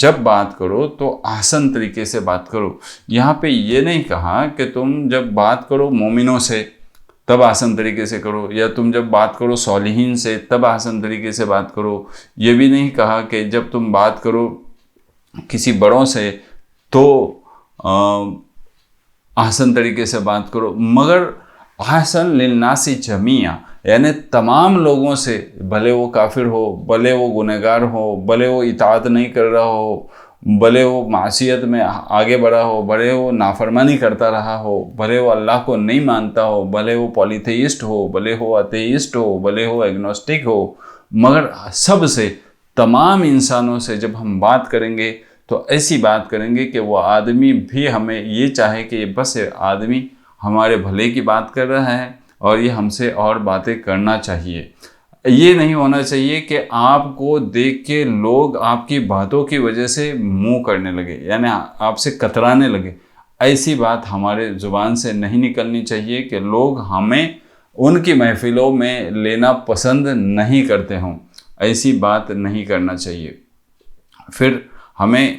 جب بات کرو تو احسن طریقے سے بات کرو. یہاں پہ یہ نہیں کہا کہ تم جب بات کرو مومنوں سے تب احسن طریقے سے کرو، یا تم جب بات کرو صالحین سے تب احسن طریقے سے بات کرو. یہ بھی نہیں کہا کہ جب تم بات کرو کسی بڑوں سے تو احسن طریقے سے بات کرو، مگر احسن للناس جمیعا، یعنی تمام لوگوں سے، بھلے وہ کافر ہو، بھلے وہ گنہگار ہو، بھلے وہ اطاعت نہیں کر رہا ہو، بھلے وہ معصیت میں آگے بڑھا ہو، بھلے وہ نافرمانی کرتا رہا ہو، بھلے وہ اللہ کو نہیں مانتا ہو، بھلے وہ پولیتھیسٹ ہو، بھلے وہ ایتھیسٹ ہو، بھلے وہ ایگنوسٹک ہو، مگر سب سے، تمام انسانوں سے جب ہم بات کریں گے تو ایسی بات کریں گے کہ وہ آدمی بھی ہمیں یہ چاہے کہ یہ بس آدمی ہمارے بھلے کی بات کر رہا ہے اور یہ ہم سے اور باتیں کرنا چاہیے. یہ نہیں ہونا چاہیے کہ آپ کو دیکھ کے لوگ آپ کی باتوں کی وجہ سے منہ کرنے لگے، یعنی آپ سے کترانے لگے. ایسی بات ہمارے زبان سے نہیں نکلنی چاہیے کہ لوگ ہمیں ان کی محفلوں میں لینا پسند نہیں کرتے ہوں. ایسی بات نہیں کرنا چاہیے. پھر ہمیں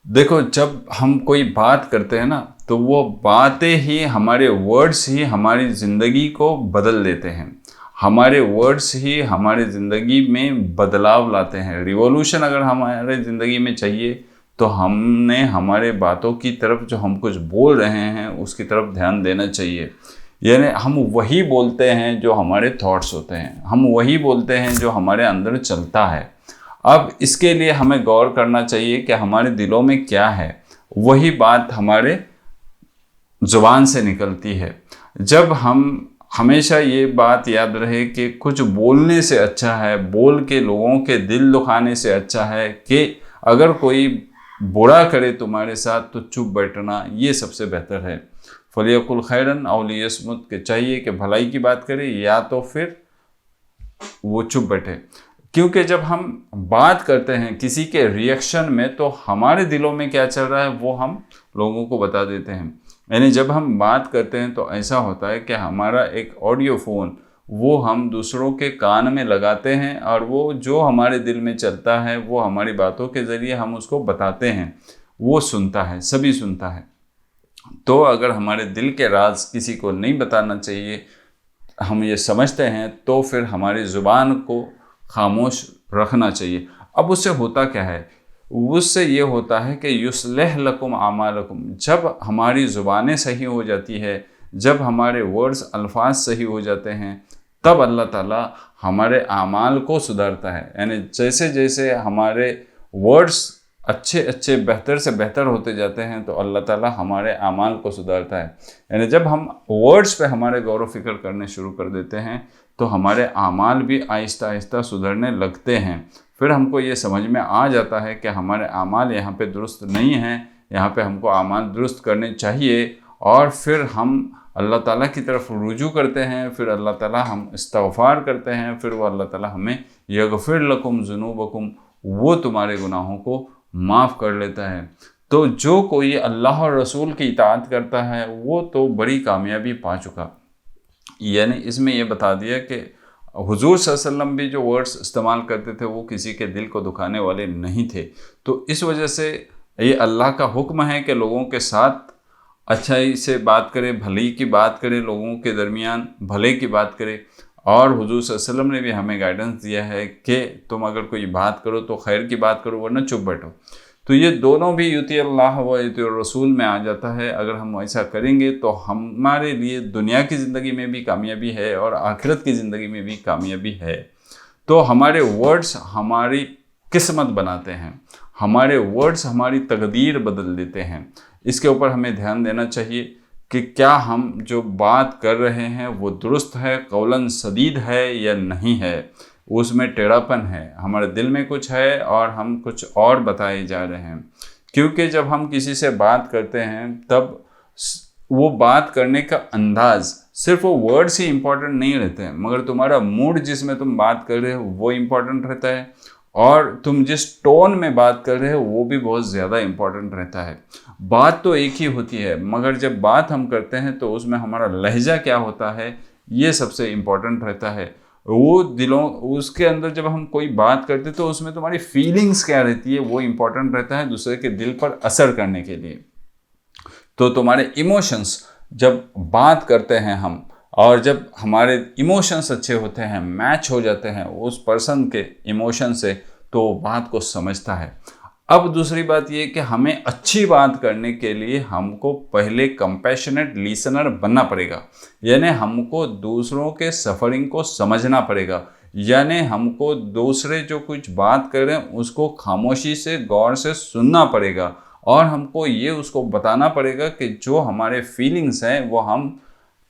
دیکھو، جب ہم کوئی بات کرتے ہیں نا تو وہ باتیں ہی، ہمارے ورڈز ہی ہماری زندگی کو بدل دیتے ہیں. ہمارے ورڈز ہی ہمارے زندگی میں بدلاؤ لاتے ہیں. ریولوشن اگر ہمارے زندگی میں چاہیے تو ہم نے ہمارے باتوں کی طرف، جو ہم کچھ بول رہے ہیں اس کی طرف دھیان دینا چاہیے. یعنی ہم وہی بولتے ہیں جو ہمارے تھاٹس ہوتے ہیں، ہم وہی بولتے ہیں جو ہمارے اندر چلتا ہے. اب اس کے لیے ہمیں غور کرنا چاہیے کہ ہمارے دلوں میں کیا ہے، وہی بات ہمارے زبان سے نکلتی ہے. جب ہم ہمیشہ یہ بات یاد رہے کہ کچھ بولنے سے اچھا ہے، بول کے لوگوں کے دل دکھانے سے اچھا ہے کہ اگر کوئی برا کرے تمہارے ساتھ تو چپ بیٹھنا، یہ سب سے بہتر ہے. فَلْيَقُلْ خَيْرًا أَوْ لِيَصْمُتْ، کہ چاہیے کہ بھلائی کی بات کرے یا تو پھر وہ چپ بیٹھے. کیونکہ جب ہم بات کرتے ہیں کسی کے ریئیکشن میں تو ہمارے دلوں میں کیا چل رہا ہے وہ ہم لوگوں کو بتا دیتے ہیں. یعنی جب ہم بات کرتے ہیں تو ایسا ہوتا ہے کہ ہمارا ایک آڈیو فون وہ ہم دوسروں کے کان میں لگاتے ہیں، اور وہ جو ہمارے دل میں چلتا ہے وہ ہماری باتوں کے ذریعے ہم اس کو بتاتے ہیں. وہ سنتا ہے، سبھی سنتا ہے. تو اگر ہمارے دل کے راز کسی کو نہیں بتانا چاہیے، ہم یہ سمجھتے ہیں، تو پھر ہماری زبان کو خاموش رکھنا چاہیے. اب اس سے ہوتا کیا ہے؟ اس سے یہ ہوتا ہے کہ یصلح لکم اعمالکم. جب ہماری زبانیں صحیح ہو جاتی ہے، جب ہمارے ورڈز، الفاظ صحیح ہو جاتے ہیں، تب اللہ تعالیٰ ہمارے اعمال کو سدھارتا ہے. یعنی جیسے جیسے ہمارے ورڈز اچھے بہتر سے بہتر ہوتے جاتے ہیں تو اللہ تعالیٰ ہمارے اعمال کو سدھارتا ہے. یعنی جب ہم ورڈز پہ ہمارے غور و فکر کرنے شروع کر دیتے ہیں تو ہمارے اعمال بھی آہستہ آہستہ سدھرنے لگتے ہیں. پھر ہم کو یہ سمجھ میں آ جاتا ہے کہ ہمارے اعمال یہاں پہ درست نہیں ہیں، یہاں پہ ہم کو اعمال درست کرنے چاہیے. اور پھر ہم اللہ تعالیٰ کی طرف رجوع کرتے ہیں، پھر اللہ تعالیٰ ہم استغفار کرتے ہیں، پھر وہ اللہ تعالیٰ ہمیں یغفر لکم ذنوبکم، وہ تمہارے گناہوں کو معاف کر لیتا ہے. تو جو کوئی اللہ اور رسول کی اطاعت کرتا ہے وہ تو بڑی کامیابی پا چکا. یعنی اس میں یہ بتا دیا کہ حضور صلی اللہ علیہ وسلم بھی جو ورڈز استعمال کرتے تھے وہ کسی کے دل کو دکھانے والے نہیں تھے. تو اس وجہ سے یہ اللہ کا حکم ہے کہ لوگوں کے ساتھ اچھائی سے بات کرے، بھلائی کی بات کرے، لوگوں کے درمیان بھلے کی بات کرے. اور حضور صلی اللہ علیہ وسلم نے بھی ہمیں گائیڈنس دیا ہے کہ تم اگر کوئی بات کرو تو خیر کی بات کرو، ورنہ چپ بیٹھو. تو یہ دونوں بھی یطیع اللہ و یطیع الرسول میں آ جاتا ہے. اگر ہم ایسا کریں گے تو ہمارے لیے دنیا کی زندگی میں بھی کامیابی ہے اور آخرت کی زندگی میں بھی کامیابی ہے. تو ہمارے ورڈز ہماری قسمت بناتے ہیں، ہمارے ورڈز ہماری تقدیر بدل دیتے ہیں. اس کے اوپر ہمیں دھیان دینا چاہیے کہ کیا ہم جو بات کر رہے ہیں وہ درست ہے، قولاً سدید ہے یا نہیں ہے. اس میں ٹیڑھا پن ہے، ہمارے دل میں کچھ ہے اور ہم کچھ اور بتائے جا رہے ہیں. کیونکہ جب ہم کسی سے بات کرتے ہیں تب وہ بات کرنے کا انداز، صرف وہ ورڈز ہی امپورٹنٹ نہیں رہتے ہیں، مگر تمہارا موڈ جس میں تم بات کر رہے ہو وہ امپورٹنٹ رہتا ہے، اور تم جس ٹون میں بات کر رہے ہو وہ بھی بہت زیادہ امپورٹنٹ رہتا ہے. بات تو ایک ہی ہوتی ہے، مگر جب بات ہم کرتے ہیں تو اس میں ہمارا لہجہ کیا ہوتا ہے یہ سب سے امپورٹنٹ رہتا ہے. وہ اس کے اندر جب ہم کوئی بات کرتے تو اس میں تمہاری فیلنگس کیا رہتی ہے وہ امپورٹنٹ رہتا ہے دوسرے کے دل پر اثر کرنے کے لیے. تو تمہارے ایموشنس جب بات کرتے ہیں ہم، اور جب ہمارے ایموشنس اچھے ہوتے ہیں، میچ ہو جاتے ہیں اس پرسن کے ایموشن سے، تو وہ بات کو سمجھتا ہے. اب دوسری بات یہ کہ ہمیں اچھی بات کرنے کے لیے ہم کو پہلے کمپیشنیٹ لیسنر بننا پڑے گا، یعنی ہم کو دوسروں کے سفرنگ کو سمجھنا پڑے گا، یعنی ہم کو دوسرے جو کچھ بات کر رہے ہیں اس کو خاموشی سے غور سے سننا پڑے گا، اور ہم کو یہ اس کو بتانا پڑے گا کہ جو ہمارے فیلنگس ہیں وہ ہم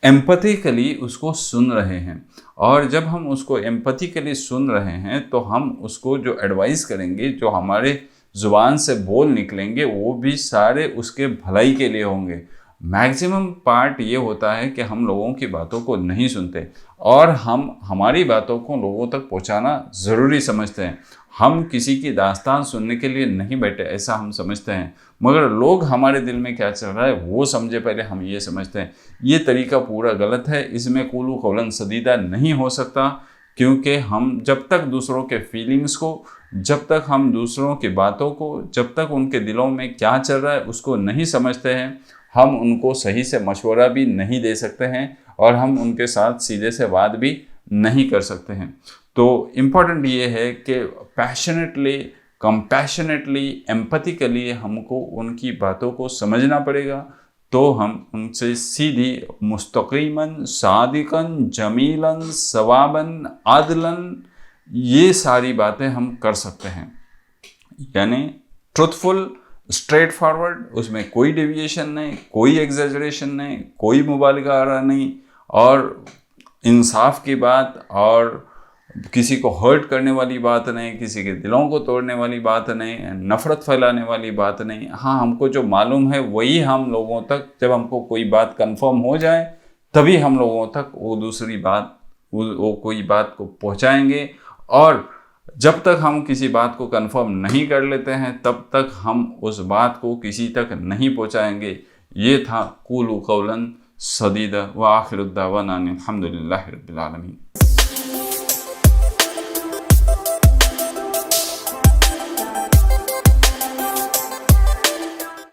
ایمپتھیکلی اس کو سن رہے ہیں. اور جب ہم اس کو ایمپتھیکلی سن رہے ہیں تو ہم اس کو جو ایڈوائز کریں گے، جو ہمارے زبان سے بول نکلیں گے، وہ بھی سارے اس کے بھلائی کے لیے ہوں گے. میکسیمم پارٹ یہ ہوتا ہے کہ ہم لوگوں کی باتوں کو نہیں سنتے، اور ہم ہماری باتوں کو لوگوں تک پہنچانا ضروری سمجھتے ہیں. ہم کسی کی داستان سننے کے لیے نہیں بیٹھے ایسا ہم سمجھتے ہیں، مگر لوگ ہمارے دل میں کیا چل رہا ہے وہ سمجھے پہلے ہم یہ سمجھتے ہیں. یہ طریقہ پورا غلط ہے، اس میں قولوا قولا سدیدا نہیں ہو سکتا، کیونکہ ہم جب تک دوسروں کے فیلنگز کو، جب تک ہم دوسروں کی باتوں کو، جب تک ان کے دلوں میں کیا چل رہا ہے اس کو نہیں سمجھتے ہیں، ہم ان کو صحیح سے مشورہ بھی نہیں دے سکتے ہیں، اور ہم ان کے ساتھ سیدھے سے بات بھی نہیں کر سکتے ہیں. تو امپورٹنٹ یہ ہے کہ پیشنیٹلی، کمپیشنیٹلی، ایمپتھیکلی ہم کو ان کی باتوں کو سمجھنا پڑے گا، تو ہم ان سے سیدھی مستقیماً، صادقاً، جمیلاً، ثواباً، عدلاً، یہ ساری باتیں ہم کر سکتے ہیں. یعنی ٹروتھفل، اسٹریٹ فارورڈ، اس میں کوئی ڈیویشن نہیں، کوئی ایگزیجریشن نہیں، کوئی مبالغہ آرا نہیں، اور انصاف کی بات، اور کسی کو ہرٹ کرنے والی بات نہیں، کسی کے دلوں کو توڑنے والی بات نہیں، نفرت پھیلانے والی بات نہیں. ہاں، ہم کو جو معلوم ہے وہی ہم لوگوں تک، جب ہم کو کوئی بات کنفرم ہو جائے تبھی ہم لوگوں تک وہ دوسری بات، وہ کوئی بات کو پہنچائیں گے. اور جب تک ہم کسی بات کو کنفرم نہیں کر لیتے ہیں تب تک ہم اس بات کو کسی تک نہیں پہنچائیں گے. یہ تھا قولوا قولا سدیدا، وآخر الدعوانا الحمد للہ رب العالمین.